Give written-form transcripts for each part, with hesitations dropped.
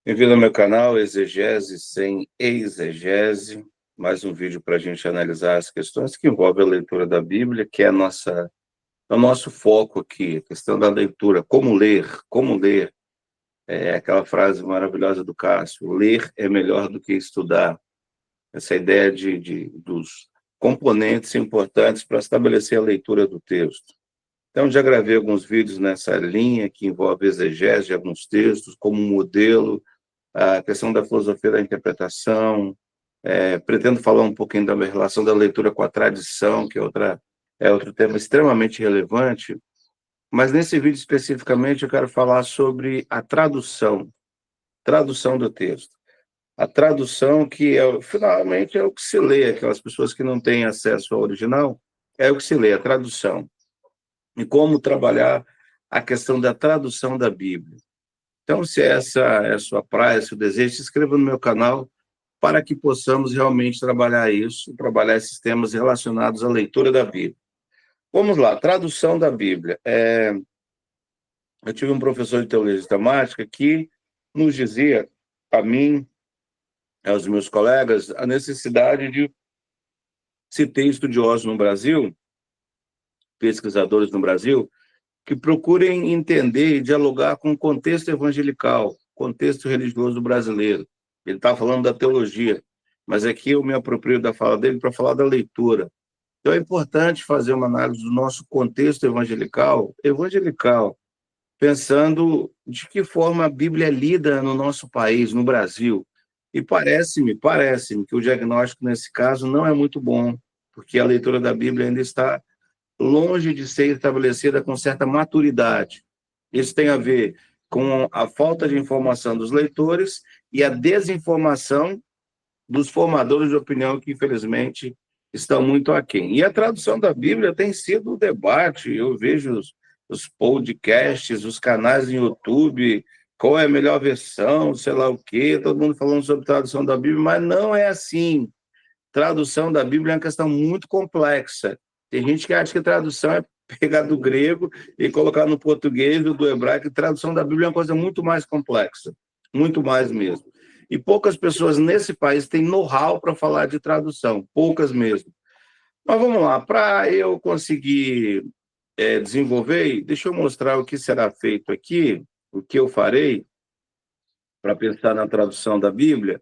Bem-vindo ao meu canal Exegese sem Exegese, mais um vídeo para a gente analisar as questões que envolvem a leitura da Bíblia, que é o nosso foco aqui, a questão da leitura, como ler, é aquela frase maravilhosa do Cássio, ler é melhor do que estudar, essa ideia dos componentes importantes para estabelecer a leitura do texto. Então, já gravei alguns vídeos nessa linha, que envolve exegese de alguns textos, como modelo, a questão da filosofia da interpretação, pretendo falar um pouquinho da relação da leitura com a tradição, que é outro tema extremamente relevante, mas nesse vídeo especificamente eu quero falar sobre a tradução do texto. A tradução que, finalmente, é o que se lê, aquelas pessoas que não têm acesso ao original, é o que se lê, a tradução. E como trabalhar a questão da tradução da Bíblia. Então, se essa é a sua praia, se o desejo, se inscreva no meu canal para que possamos realmente trabalhar isso, trabalhar esses temas relacionados à leitura da Bíblia. Vamos lá, tradução da Bíblia. Eu tive um professor de teologia sistemática que nos dizia, a mim, aos meus colegas, a necessidade de se ter estudiosos no Brasil, pesquisadores no Brasil, que procurem entender e dialogar com o contexto evangelical, contexto religioso brasileiro. Ele está falando da teologia, mas aqui eu me aproprio da fala dele para falar da leitura. Então é importante fazer uma análise do nosso contexto evangelical, pensando de que forma a Bíblia é lida no nosso país, no Brasil. E parece-me que o diagnóstico nesse caso não é muito bom, porque a leitura da Bíblia ainda está longe de ser estabelecida com certa maturidade. Isso tem a ver com a falta de informação dos leitores e a desinformação dos formadores de opinião, que, infelizmente, estão muito aquém. E a tradução da Bíblia tem sido um debate, eu vejo os podcasts, os canais no YouTube, qual é a melhor versão, sei lá o quê, todo mundo falando sobre tradução da Bíblia, mas não é assim. Tradução da Bíblia é uma questão muito complexa. Tem gente que acha que tradução é pegar do grego e colocar no português ou do hebraico. Tradução da Bíblia é uma coisa muito mais complexa, muito mais mesmo. E poucas pessoas nesse país têm know-how para falar de tradução, poucas mesmo. Mas vamos lá, para eu conseguir desenvolver, deixa eu mostrar o que será feito aqui, o que eu farei para pensar na tradução da Bíblia.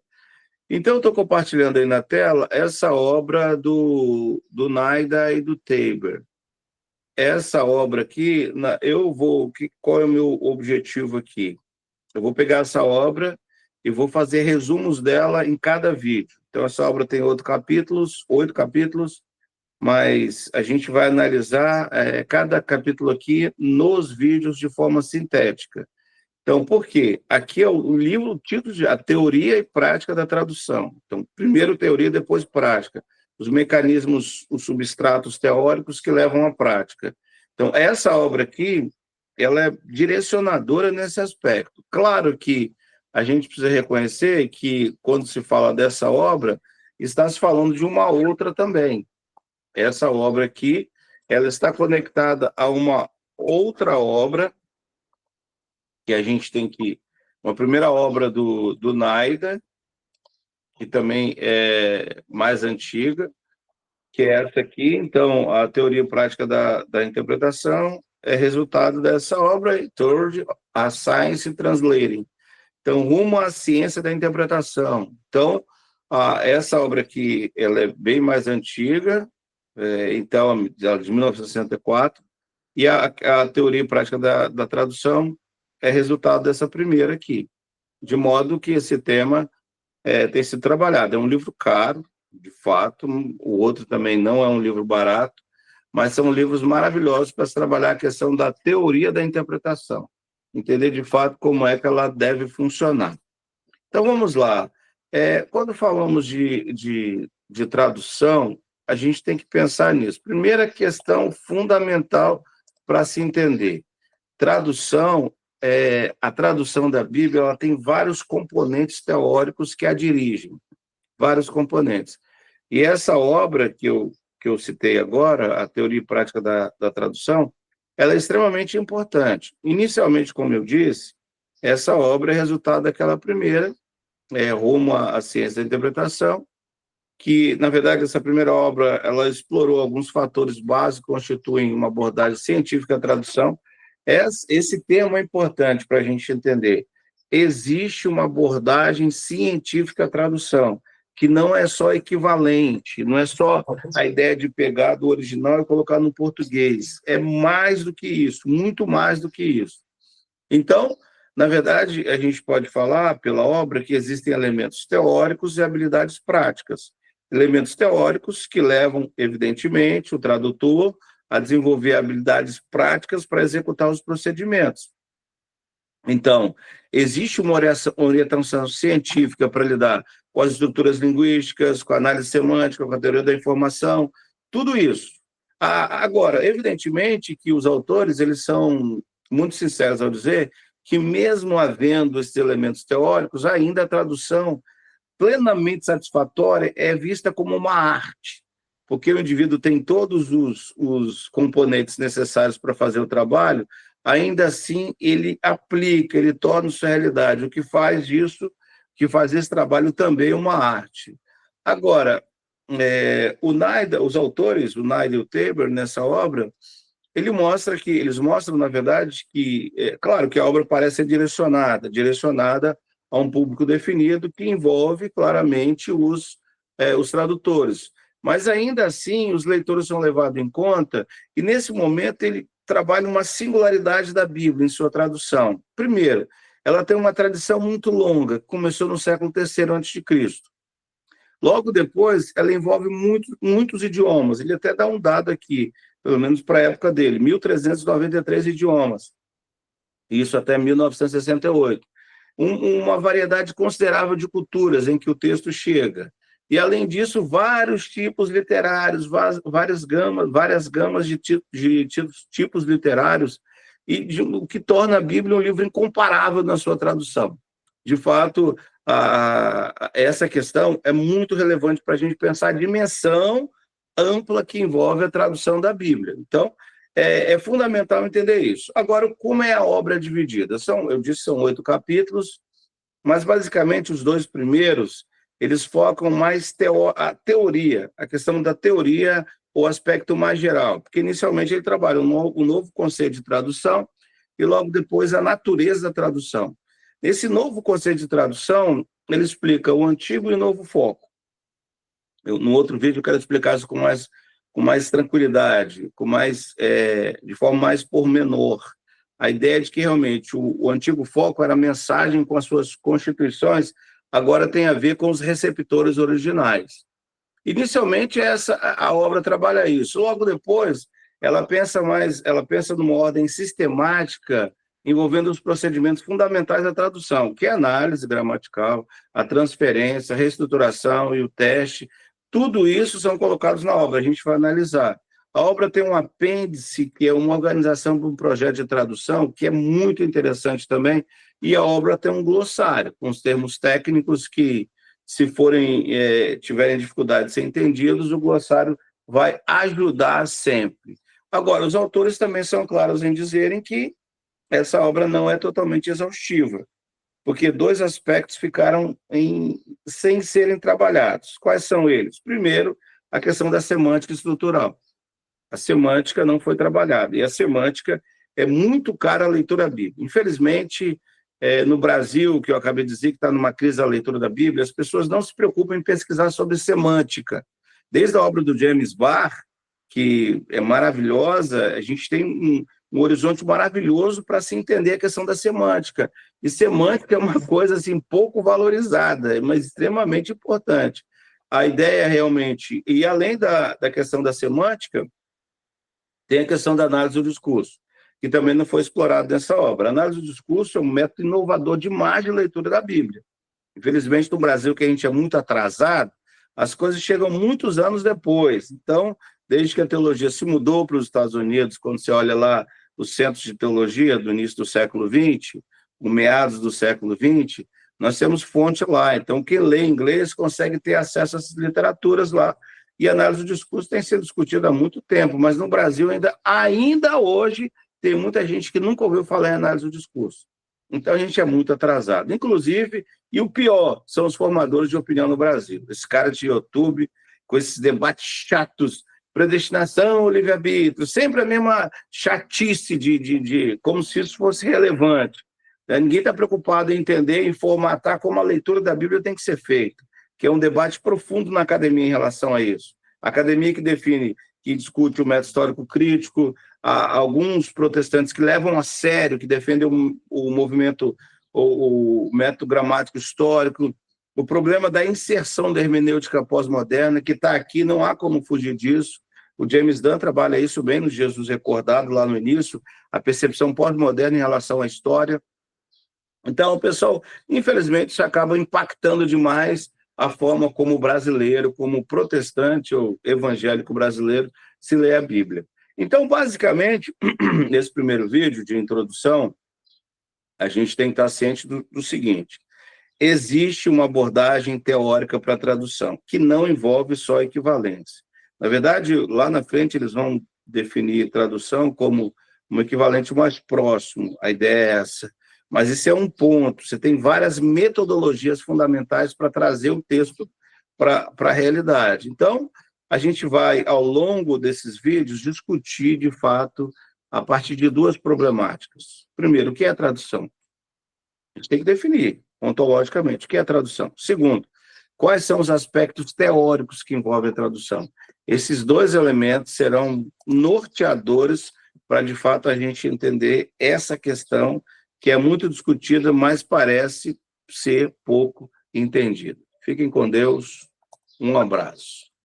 Então, eu estou compartilhando aí na tela essa obra do Naida e do Tabor. Essa obra aqui, qual é o meu objetivo aqui? Eu vou pegar essa obra e vou fazer resumos dela em cada vídeo. Então, essa obra tem 8 capítulos, mas a gente vai analisar cada capítulo aqui nos vídeos de forma sintética. Então, por quê? Aqui é o livro, o título de A Teoria e Prática da Tradução. Então, primeiro teoria, depois prática. Os mecanismos, os substratos teóricos que levam à prática. Então, essa obra aqui, ela é direcionadora nesse aspecto. Claro que a gente precisa reconhecer que, quando se fala dessa obra, está se falando de uma outra também. Essa obra aqui, ela está conectada a uma outra obra que a gente tem uma primeira obra do Naida, que também é mais antiga, que é essa aqui. Então, a teoria prática da interpretação é resultado dessa obra, Toward a Science Translating. Então, rumo à ciência da interpretação. Então, essa obra aqui, ela é bem mais antiga, então, de 1964, e a teoria prática da tradução é resultado dessa primeira aqui, de modo que esse tema tem sido trabalhado. É um livro caro, de fato, o outro também não é um livro barato, mas são livros maravilhosos para se trabalhar a questão da teoria da interpretação, entender de fato como é que ela deve funcionar. Então, vamos lá. Quando falamos de tradução, a gente tem que pensar nisso. Primeira questão fundamental para se entender. A tradução da Bíblia, ela tem vários componentes teóricos que a dirigem, vários componentes. E essa obra que eu citei agora, a Teoria e Prática da Tradução, ela é extremamente importante. Inicialmente, como eu disse, essa obra é resultado daquela primeira, Rumo à Ciência da Interpretação, que, na verdade, essa primeira obra ela explorou alguns fatores básicos que constituem uma abordagem científica da tradução. Esse termo é importante para a gente entender. Existe uma abordagem científica à tradução, que não é só equivalente, não é só a ideia de pegar do original e colocar no português. É mais do que isso, muito mais do que isso. Então, na verdade, a gente pode falar, pela obra, que existem elementos teóricos e habilidades práticas. Elementos teóricos que levam, evidentemente, o tradutor a desenvolver habilidades práticas para executar os procedimentos. Então, existe uma orientação científica para lidar com as estruturas linguísticas, com a análise semântica, com a teoria da informação, tudo isso. Agora, evidentemente que os autores eles são muito sinceros ao dizer que, mesmo havendo esses elementos teóricos, ainda a tradução plenamente satisfatória é vista como uma arte, porque o indivíduo tem todos os componentes necessários para fazer o trabalho, ainda assim ele aplica, ele torna isso realidade, o que faz isso, que faz esse trabalho também uma arte. Agora, os autores, o Naida e o Tabor, nessa obra, eles mostram, na verdade, que, claro que a obra parece ser direcionada a um público definido, que envolve claramente os tradutores. Mas, ainda assim, os leitores são levados em conta, e, nesse momento, ele trabalha uma singularidade da Bíblia em sua tradução. Primeiro, ela tem uma tradição muito longa, que começou no século III a.C. Logo depois, ela envolve muitos idiomas. Ele até dá um dado aqui, pelo menos para a época dele, 1.393 idiomas. Isso até 1968. Uma variedade considerável de culturas em que o texto chega. E, além disso, vários tipos literários, várias gamas de tipos literários, o que torna a Bíblia um livro incomparável na sua tradução. De fato, essa questão é muito relevante para a gente pensar a dimensão ampla que envolve a tradução da Bíblia. Então, é fundamental entender isso. Agora, como é a obra dividida? Eu disse, são 8 capítulos, mas, basicamente, os 2 primeiros, eles focam mais a teoria, a questão da teoria, o aspecto mais geral, porque, inicialmente, ele trabalha um novo conceito de tradução e, logo depois, a natureza da tradução. Esse novo conceito de tradução, ele explica o antigo e o novo foco. No outro vídeo, eu quero explicar isso com mais tranquilidade, de forma mais pormenor. A ideia de que, realmente, o antigo foco era a mensagem com as suas constituições, agora tem a ver com os receptores originais. Inicialmente, a obra trabalha isso. Logo depois, ela pensa numa ordem sistemática envolvendo os procedimentos fundamentais da tradução, que é a análise gramatical, a transferência, a reestruturação e o teste. Tudo isso são colocados na obra, a gente vai analisar. A obra tem um apêndice, que é uma organização para um projeto de tradução, que é muito interessante também, e a obra tem um glossário, com os termos técnicos que, se tiverem dificuldade de ser entendidos, o glossário vai ajudar sempre. Agora, os autores também são claros em dizerem que essa obra não é totalmente exaustiva, porque 2 aspectos ficaram sem serem trabalhados. Quais são eles? Primeiro, a questão da semântica estrutural. A semântica não foi trabalhada, e a semântica é muito cara à leitura bíblica. Infelizmente, no Brasil, que eu acabei de dizer que está numa crise da leitura da Bíblia, as pessoas não se preocupam em pesquisar sobre semântica. Desde a obra do James Barr, que é maravilhosa, a gente tem um horizonte maravilhoso para se entender a questão da semântica. E semântica é uma coisa assim, pouco valorizada, mas extremamente importante. A ideia realmente, e além da questão da semântica, tem a questão da análise do discurso, que também não foi explorado nessa obra. A análise do discurso é um método inovador demais de leitura da Bíblia. Infelizmente, no Brasil, que a gente é muito atrasado, as coisas chegam muitos anos depois. Então, desde que a teologia se mudou para os Estados Unidos, quando você olha lá os centros de teologia do início do século XX, o meados do século XX, nós temos fonte lá. Então, quem lê inglês consegue ter acesso a essas literaturas lá. E a análise do discurso tem sido discutida há muito tempo, mas no Brasil ainda hoje tem muita gente que nunca ouviu falar em análise do discurso. Então, a gente é muito atrasado. Inclusive, e o pior, são os formadores de opinião no Brasil. Esse cara de YouTube, com esses debates chatos, predestinação, livre-arbítrio, sempre a mesma chatice como se isso fosse relevante. Ninguém está preocupado em entender e formatar como a leitura da Bíblia tem que ser feita, que é um debate profundo na academia em relação a isso. A academia que define, que discute o método histórico crítico, há alguns protestantes que levam a sério, que defendem o movimento, o método gramático histórico, o problema da inserção da hermenêutica pós-moderna, que está aqui, não há como fugir disso. O James Dunn trabalha isso bem no Jesus Recordado, lá no início, a percepção pós-moderna em relação à história. Então, o pessoal, infelizmente, isso acaba impactando demais a forma como o brasileiro, como o protestante ou evangélico brasileiro, se lê a Bíblia. Então, basicamente, nesse primeiro vídeo de introdução, a gente tem que estar ciente do seguinte: existe uma abordagem teórica para a tradução, que não envolve só equivalência. Na verdade, lá na frente, eles vão definir tradução como um equivalente mais próximo, a ideia é essa. Mas isso é um ponto, você tem várias metodologias fundamentais para trazer o texto para a realidade. Então, a gente vai, ao longo desses vídeos, discutir, de fato, a partir de duas problemáticas. Primeiro, o que é a tradução? A gente tem que definir, ontologicamente, o que é a tradução. Segundo, quais são os aspectos teóricos que envolvem a tradução? Esses dois elementos serão norteadores para, de fato, a gente entender essa questão que é muito discutida, mas parece ser pouco entendida. Fiquem com Deus. Um abraço.